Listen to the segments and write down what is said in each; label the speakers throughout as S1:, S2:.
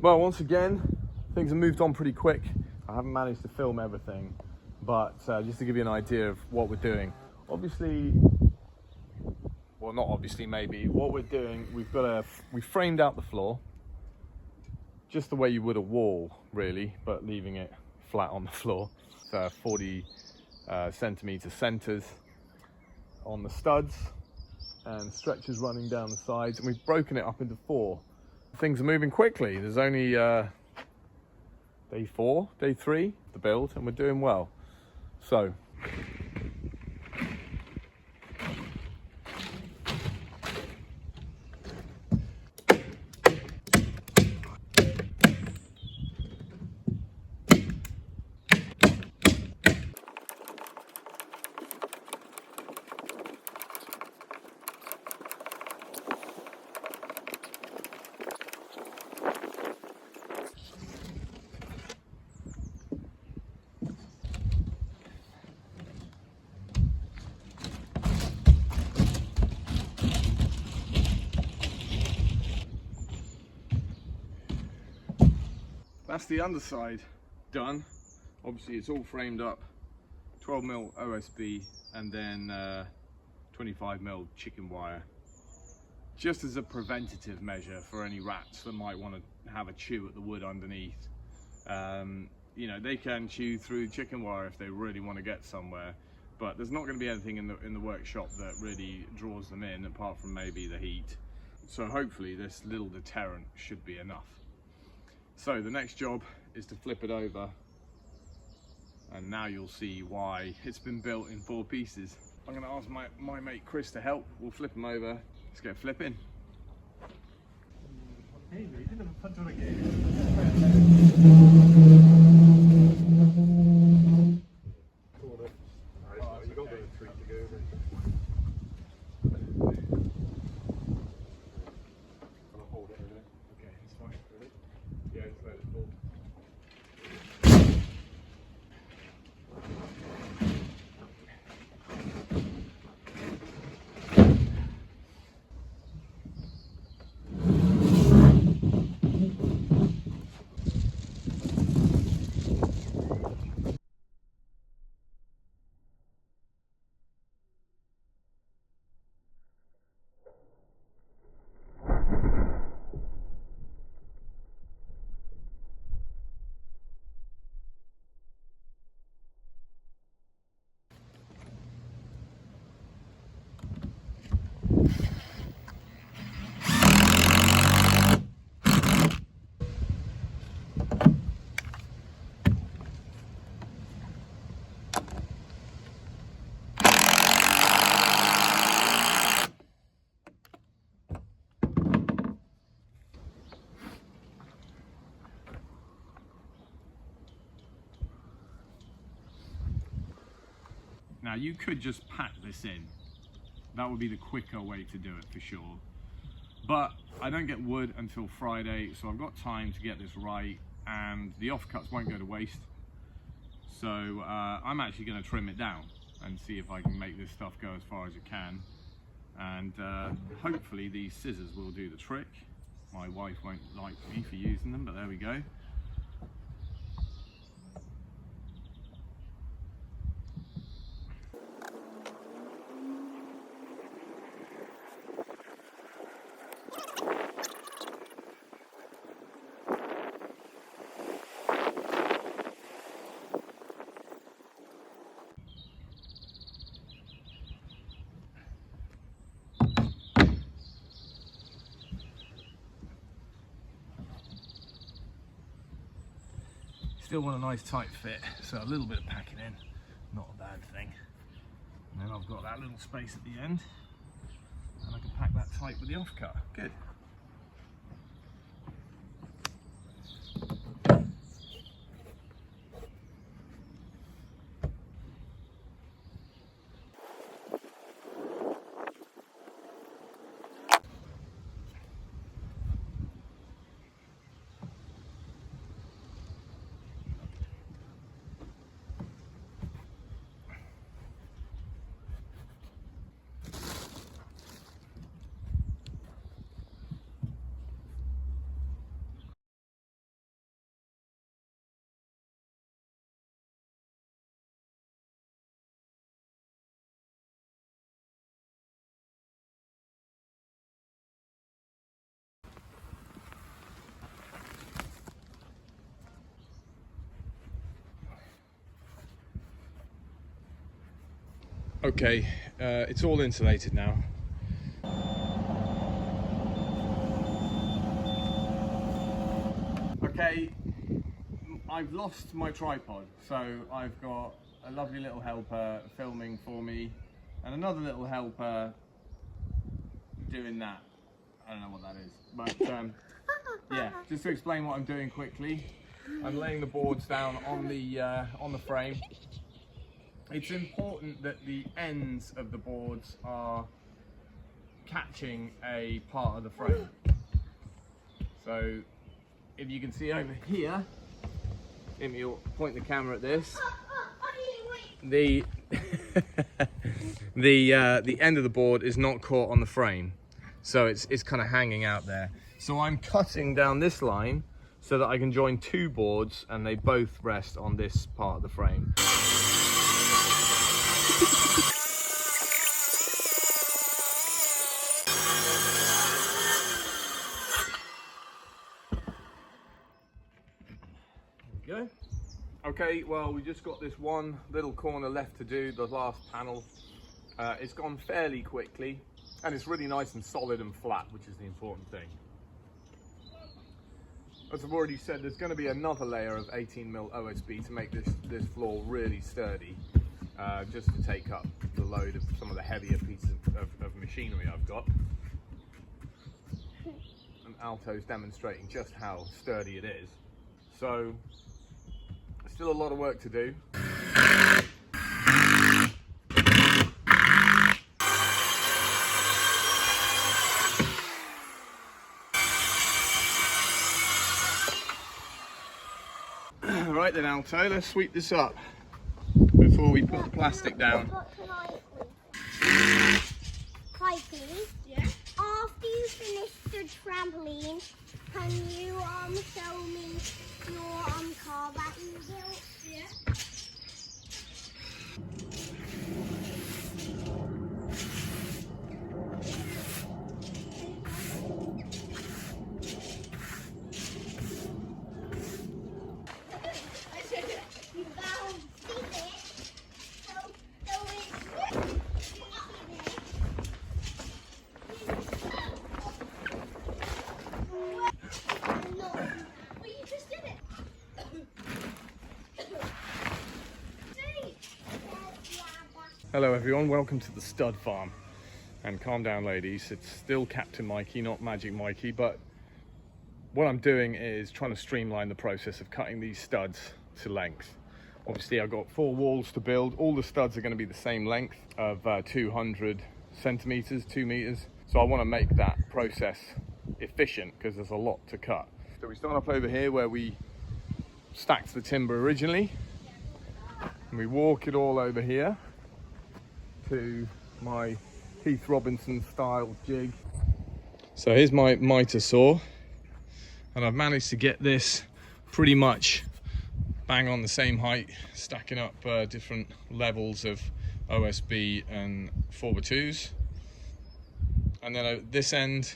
S1: Well, once again, things have moved on pretty quick. I haven't managed to film everything, but just to give you an idea of what we're doing. Obviously, well, not obviously, maybe. What we're doing, we framed out the floor, just the way you would a wall, really, but leaving it flat on the floor. 40 centimeter centers on the studs and stretchers running down the sides, and we've broken it up into 4. Things are moving quickly. There's only day 4, day 3 of the build, and we're doing well. So that's the underside done. Obviously it's all framed up, 12mm OSB and then 25mm chicken wire, just as a preventative measure for any rats that might want to have a chew at the wood underneath. You know, they can chew through chicken wire if they really want to get somewhere, but there's not going to be anything in the workshop that really draws them in, apart from maybe the heat. So hopefully this little deterrent should be enough. So the next job is to flip it over, and now you'll see why it's been built in 4 pieces. I'm going to ask my mate Chris to help. We'll flip them over. Let's get flipping.
S2: Hey, we didn't have a punch on a game. You got the treat to go. I'll hold it a minute. Okay, it's fine. Ready? Yeah, just let it fall.
S1: Now you could just pack this in. That would be the quicker way to do it for sure. But I don't get wood until Friday, so I've got time to get this right, and the offcuts won't go to waste. So I'm actually going to trim it down and see if I can make this stuff go as far as it can. And hopefully these scissors will do the trick. My wife won't like me for using them, but there we go. Still want a nice tight fit, so a little bit of packing in, not a bad thing. And then I've got that little space at the end, and I can pack that tight with the offcut. Good. Okay, it's all insulated now. Okay, I've lost my tripod, so I've got a lovely little helper filming for me and another little helper doing that. I don't know what that is, but yeah, just to explain what I'm doing quickly, I'm laying the boards down on the frame. It's important that the ends of the boards are catching a part of the frame. So if you can see over here, let me point the camera at this. The the end of the board is not caught on the frame, so it's kind of hanging out there. So I'm cutting down this line so that I can join two boards and they both rest on this part of the frame. There we go. Okay, well, we just got this one little corner left to do, the last panel. It's gone fairly quickly and it's really nice and solid and flat, which is the important thing. As I've already said, there's going to be another layer of 18mm OSB to make this floor really sturdy, just to take up the load of some of the heavier pieces of machinery I've got. And Alto's demonstrating just how sturdy it is. So, still a lot of work to do. Right then, Alto, let's sweep this up before we put the plastic down.
S3: Hi, please. Yeah. After you finish the trampoline, can you show me your car that you built? Yeah.
S1: Hello everyone, welcome to the stud farm. And calm down ladies, it's still Captain Mikey, not Magic Mikey, but what I'm doing is trying to streamline the process of cutting these studs to length. Obviously I've got 4 walls to build. All the studs are going to be the same length of 200 centimeters, 2 meters. So I want to make that process efficient because there's a lot to cut. So we start up over here where we stacked the timber originally, and we walk it all over here to my Keith Robinson style jig. So here's my mitre saw, and I've managed to get this pretty much bang on the same height, stacking up different levels of OSB and 4x2s. And then at this end,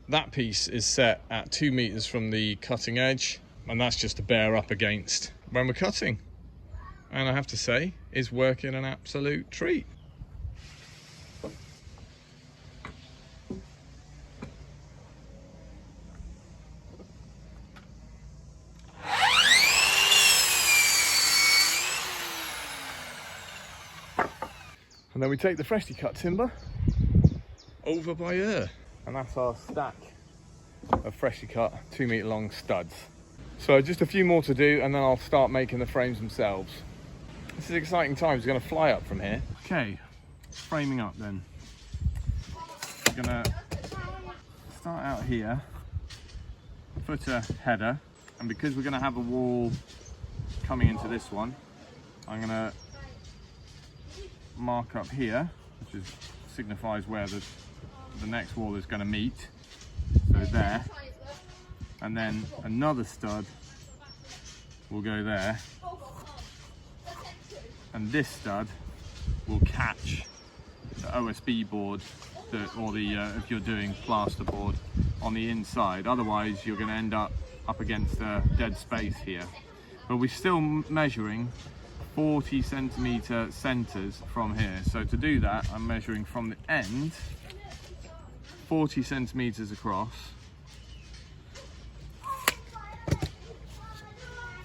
S1: that piece is set at 2 meters from the cutting edge, and that's just to bear up against when we're cutting. And I have to say, it's working an absolute treat. And then we take the freshly cut timber over by here, and that's our stack of freshly cut 2 meter long studs. So just a few more to do, and then I'll start making the frames themselves. This is exciting times. We're going to fly up from here. Okay, framing up then. We're going to start out here, footer header, and because we're going to have a wall coming into this one, I'm going to mark up here, which signifies where the next wall is going to meet. So there, and then another stud will go there. And this stud will catch the OSB board, or if you're doing plasterboard on the inside. Otherwise, you're going to end up against a dead space here. But we're still measuring 40 centimetre centres from here. So to do that, I'm measuring from the end 40 centimetres across.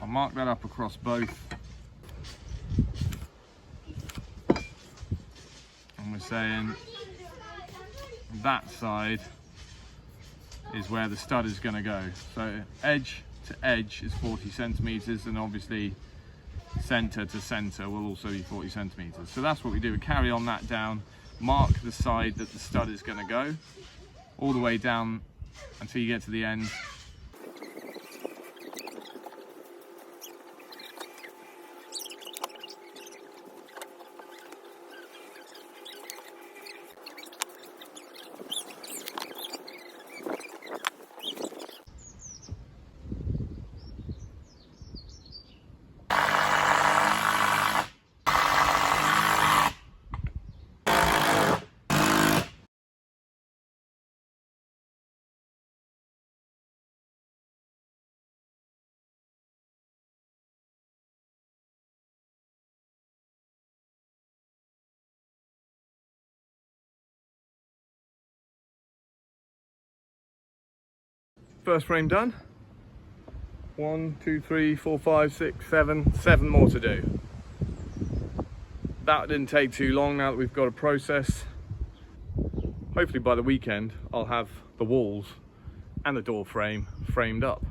S1: I'll mark that up across both. And we're saying that side is where the stud is going to go. So edge to edge is 40 centimetres, and obviously centre to centre will also be 40 centimetres. So that's what we do. We carry on that down, mark the side that the stud is going to go, all the way down until you get to the end. First frame done. 1, 2, 3, 4, 5, 6, 7, 7 more to do. That didn't take too long now that we've got a process. Hopefully by the weekend I'll have the walls and the door frame framed up.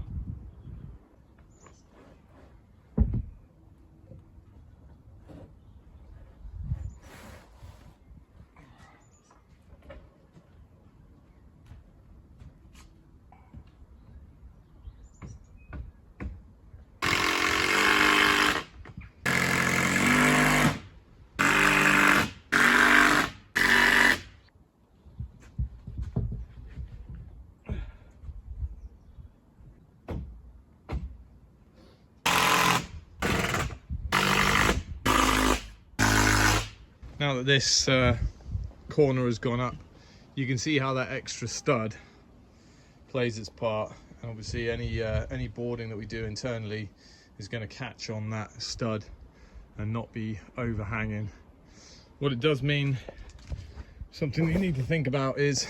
S1: Now that this corner has gone up, you can see how that extra stud plays its part. And obviously any boarding that we do internally is going to catch on that stud and not be overhanging. What it does mean, something you need to think about, is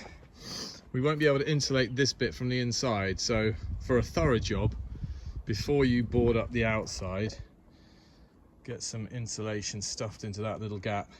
S1: we won't be able to insulate this bit from the inside. So for a thorough job, before you board up the outside, get some insulation stuffed into that little gap.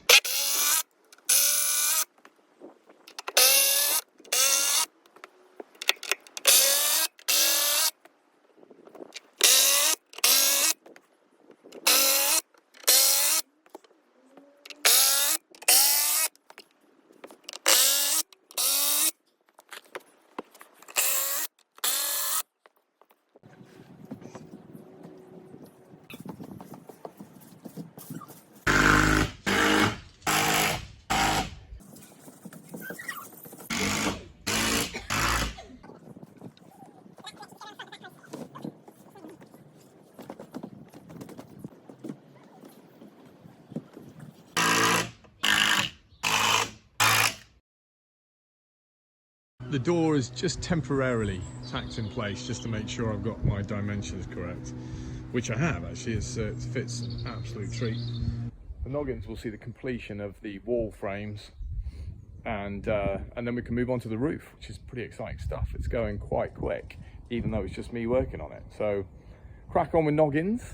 S1: The door is just temporarily tacked in place just to make sure I've got my dimensions correct, which I have actually. It fits an absolute treat. The noggins will see the completion of the wall frames, and then we can move on to the roof, which is pretty exciting stuff. It's going quite quick, even though it's just me working on it. So crack on with noggins.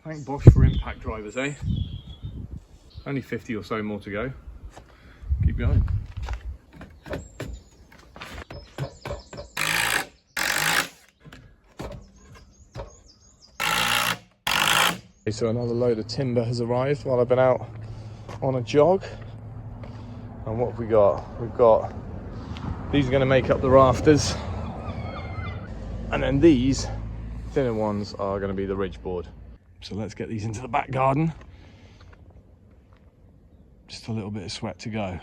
S1: Thank Bosch for impact drivers, eh? Only 50 or so more to go. Keep going. Okay, so another load of timber has arrived while I've been out on a jog. And what have we got? We've got, these are going to make up the rafters. And then these thinner ones are going to be the ridge board. So let's get these into the back garden. Just a little bit of sweat to go.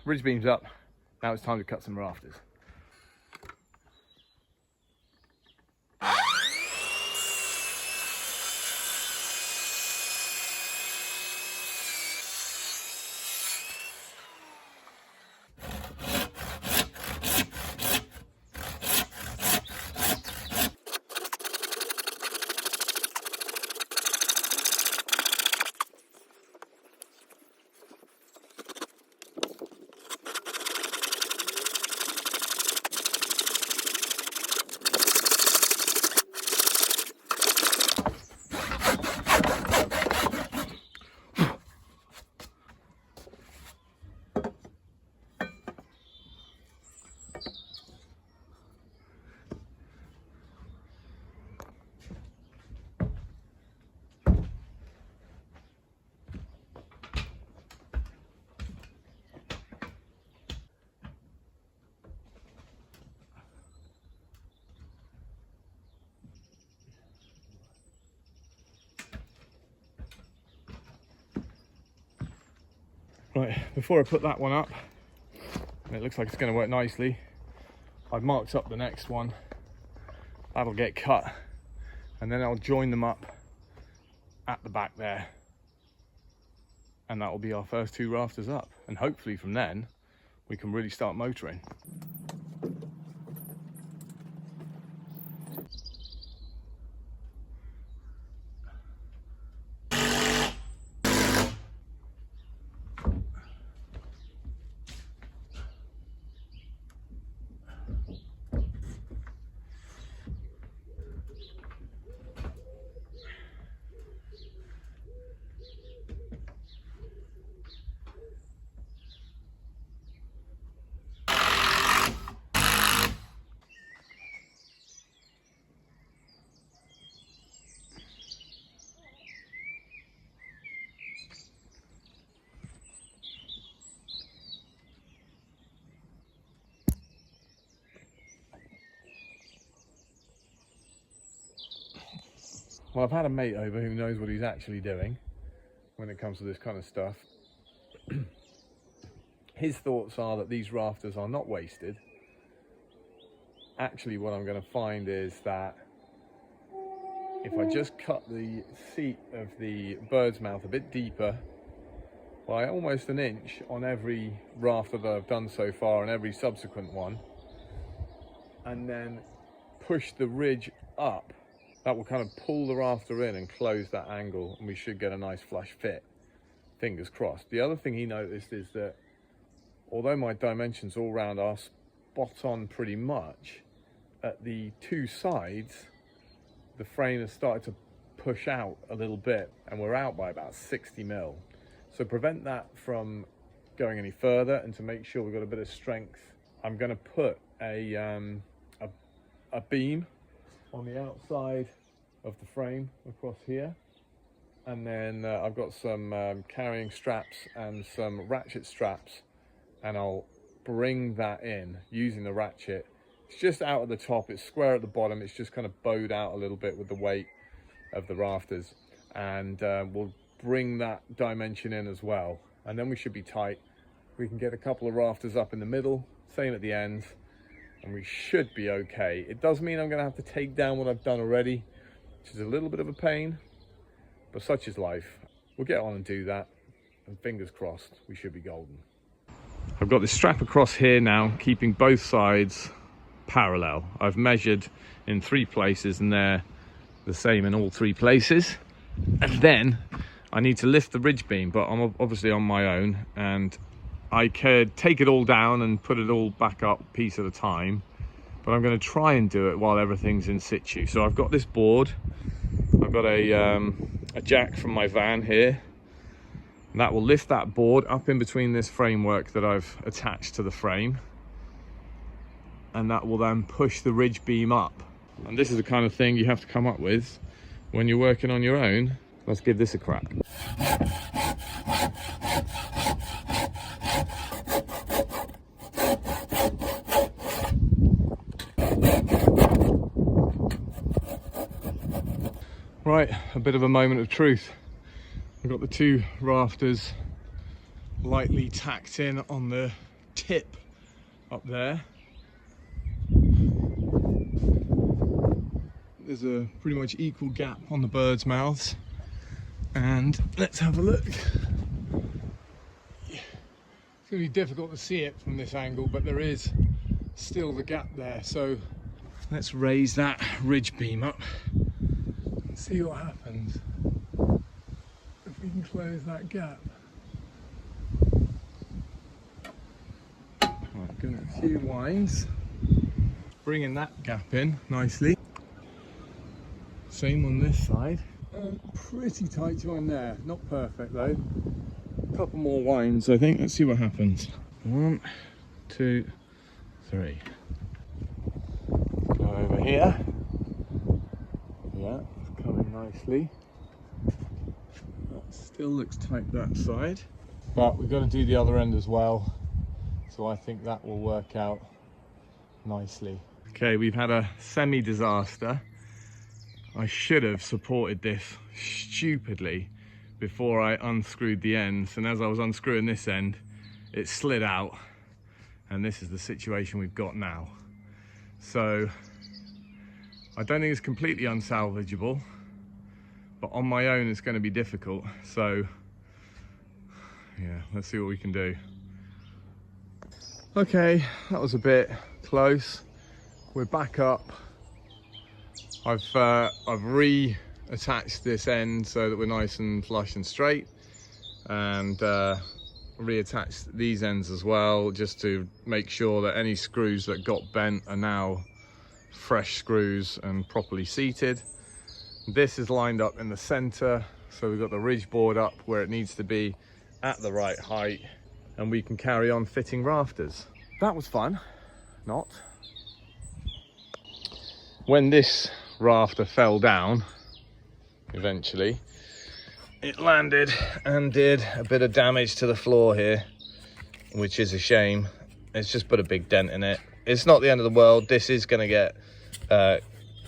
S1: Ridge beam's up. Now it's time to cut some rafters. Right, before I put that one up, and it looks like it's going to work nicely, I've marked up the next one. That'll get cut, and then I'll join them up at the back there, and that will be our first 2 rafters up, and hopefully from then we can really start motoring. Well, I've had a mate over who knows what he's actually doing when it comes to this kind of stuff. His thoughts are that these rafters are not wasted. Actually, what I'm going to find is that if I just cut the seat of the bird's mouth a bit deeper, by almost an inch on every rafter that I've done so far and every subsequent one, and then push the ridge up, that will kind of pull the rafter in and close that angle, and we should get a nice flush fit. Fingers crossed. The other thing he noticed is that although my dimensions all round are spot on pretty much, at the 2 sides the frame has started to push out a little bit, and we're out by about 60 mil. So prevent that from going any further, and to make sure we've got a bit of strength, I'm going to put a beam on the outside of the frame across here, and then I've got some carrying straps and some ratchet straps, and I'll bring that in using the ratchet. It's just out at the top, it's square at the bottom, it's just kind of bowed out a little bit with the weight of the rafters, and we'll bring that dimension in as well, and then we should be tight. We can get a couple of rafters up in the middle, same at the ends, and we should be okay. It does mean I'm going to have to take down what I've done already, which is a little bit of a pain, but such is life. We'll get on and do that, and fingers crossed, we should be golden. I've got this strap across here now, keeping both sides parallel. I've measured in 3 places, and they're the same in all 3 places. And then I need to lift the ridge beam, but I'm obviously on my own, and I could take it all down and put it all back up piece at a time, but I'm going to try and do it while everything's in situ. So I've got this board, I've got a jack from my van here, and that will lift that board up in between this framework that I've attached to the frame, and that will then push the ridge beam up. And this is the kind of thing you have to come up with when you're working on your own. Let's give this a crack. Right, a bit of a moment of truth. I've got the 2 rafters lightly tacked in on the tip up there. There's a pretty much equal gap on the birds' mouths. And let's have a look. It's going to be difficult to see it from this angle, but there is still the gap there. So let's raise that ridge beam up and see what happens if we can close that gap. Right, give it a few winds, bringing that gap in nicely. Same on this side. Pretty tight join there, not perfect though. A couple more winds I think, let's see what happens. 1, 2, 3. Go over here. Yeah, it's coming nicely. That still looks tight that side. But we've got to do the other end as well. So I think that will work out nicely. Okay, we've had a semi-disaster. I should have supported this stupidly before I unscrewed the ends, and as I was unscrewing this end it slid out, and this is the situation we've got now. So I don't think it's completely unsalvageable, but on my own it's going to be difficult. So yeah, let's see what we can do. Okay, that was a bit close. We're back up. I've reattached this end so that we're nice and flush and straight, and reattached these ends as well, just to make sure that any screws that got bent are now fresh screws and properly seated. This is lined up in the center, so we've got the ridge board up where it needs to be at the right height, and we can carry on fitting rafters. That was fun. Not. When this rafter fell down, eventually, it landed and did a bit of damage to the floor here, which is a shame. It's just put a big dent in it. It's not the end of the world. This is going to get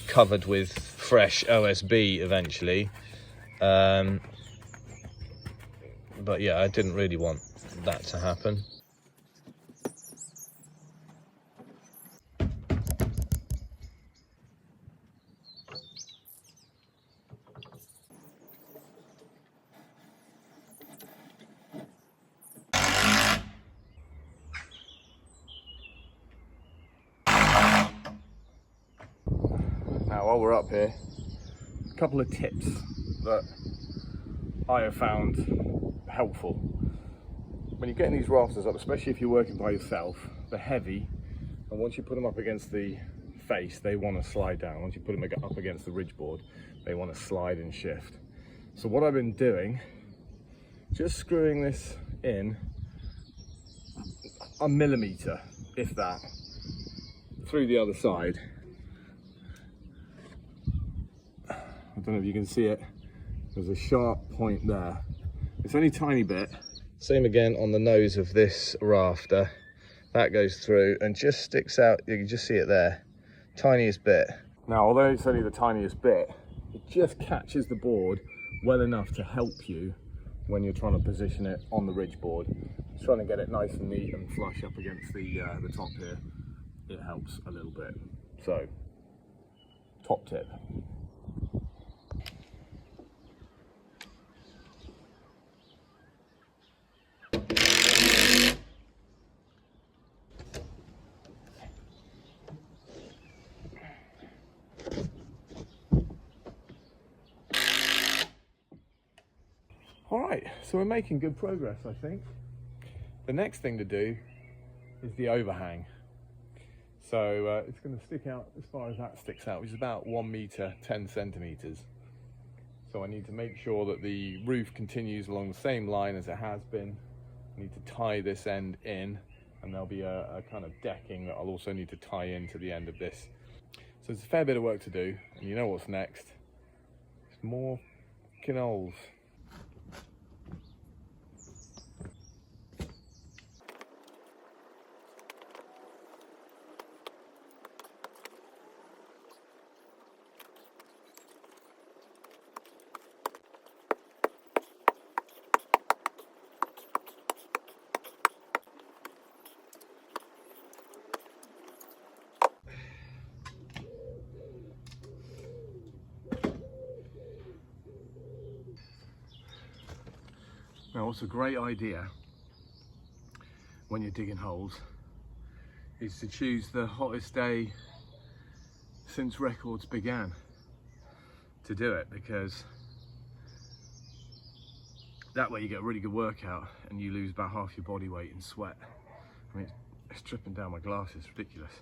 S1: covered with fresh OSB eventually. But yeah, I didn't really want that to happen. Now, while we're up here, a couple of tips that I have found helpful. When you're getting these rafters up, especially if you're working by yourself, they're heavy, and once you put them up against the face, they want to slide down. Once you put them up against the ridge board, they want to slide and shift. So what I've been doing, just screwing this in a millimetre, if that, through the other side. I don't know if you can see it, there's a sharp point there. It's only a tiny bit. Same again on the nose of this rafter. That goes through and just sticks out, you can just see it there. Tiniest bit. Now, although it's only the tiniest bit, it just catches the board well enough to help you when you're trying to position it on the ridge board. Just trying to get it nice and neat and flush up against the top here. It helps a little bit. So, top tip. All right, so we're making good progress, I think. The next thing to do is the overhang. So it's going to stick out as far as that sticks out, which is about 1 meter, 10 centimeters. So I need to make sure that the roof continues along the same line as it has been. I need to tie this end in, and there'll be a kind of decking that I'll also need to tie into the end of this. So it's a fair bit of work to do, and you know what's next. It's more canoles. Now, what's a great idea when you're digging holes is to choose the hottest day since records began to do it, because that way you get a really good workout and you lose about half your body weight in sweat. I mean, it's dripping down my glasses, ridiculous.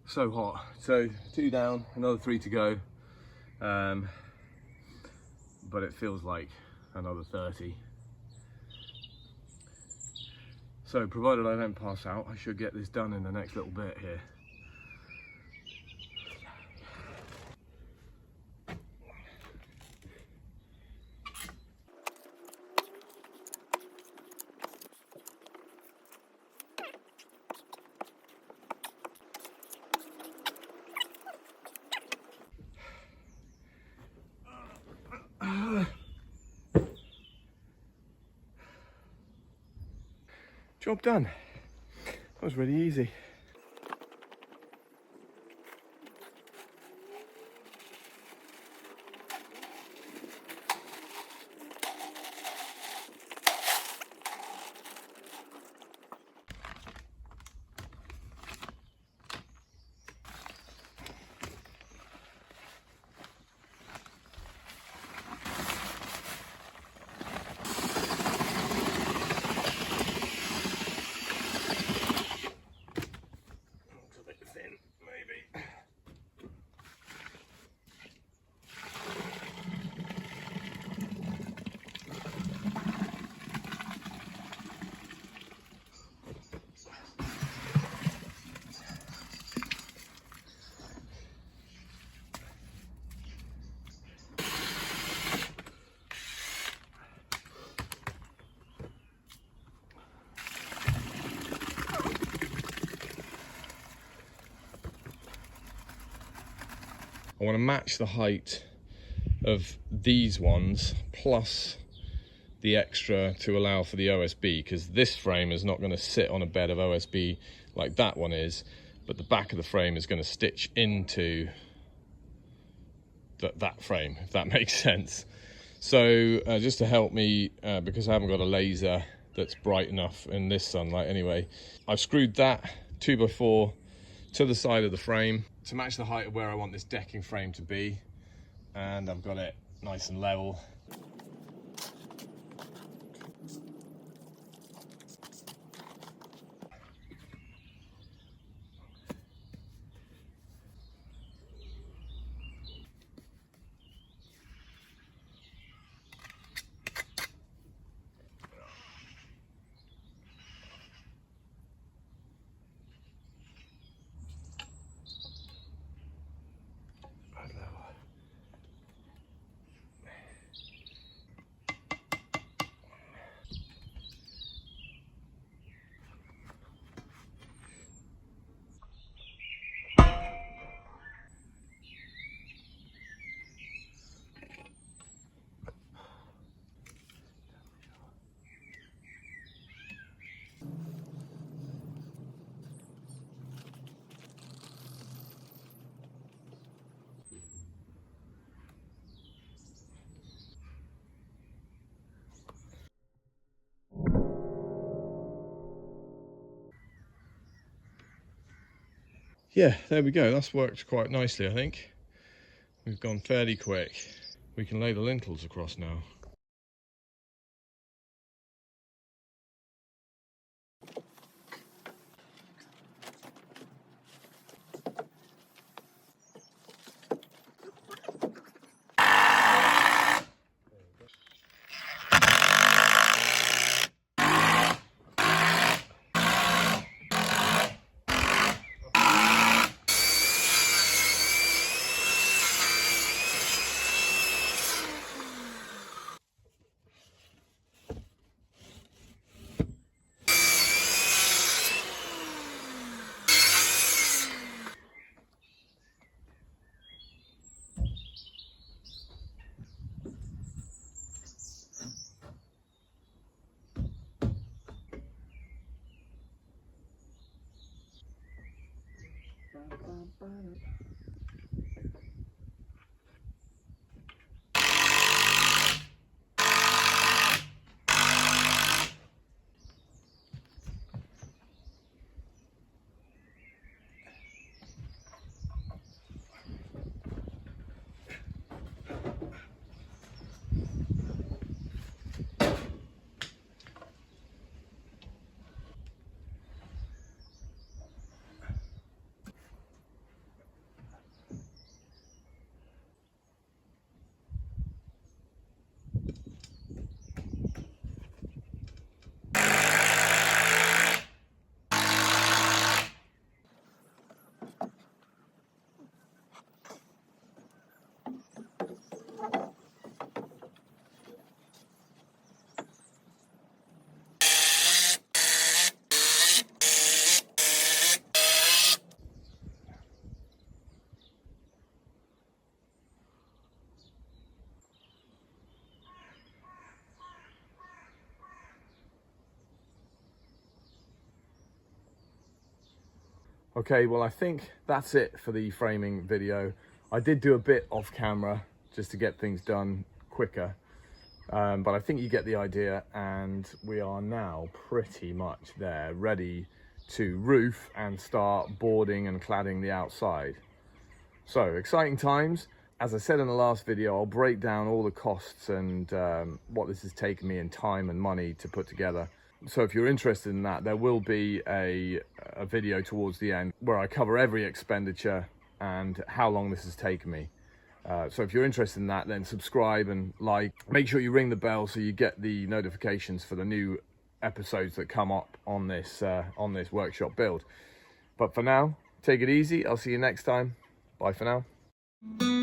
S1: So hot. So 2 down, another 3 to go. But it feels like another 30. So provided I don't pass out, I should get this done in the next little bit here. Job done. That was really easy. I want to match the height of these ones plus the extra to allow for the OSB, because this frame is not going to sit on a bed of OSB like that one is, but the back of the frame is going to stitch into that frame, if that makes sense. So just to help me, because I haven't got a laser that's bright enough in this sunlight anyway, I've screwed that 2x4 to the side of the frame to match the height of where I want this decking frame to be, and I've got it nice and level. Yeah, there we go. That's worked quite nicely, I think. We've gone fairly quick. We can lay the lintels across now. Okay, well, I think that's it for the framing video. I did do a bit off camera just to get things done quicker, but I think you get the idea, and we are now pretty much there, ready to roof and start boarding and cladding the outside. So, exciting times. As I said in the last video, I'll break down all the costs and what this has taken me in time and money to put together. So if you're interested in that, there will be a video towards the end where I cover every expenditure and how long this has taken me. So if you're interested in that, then subscribe and like. Make sure you ring the bell so you get the notifications for the new episodes that come up on this workshop build. But for now, take it easy. I'll see you next time. Bye for now.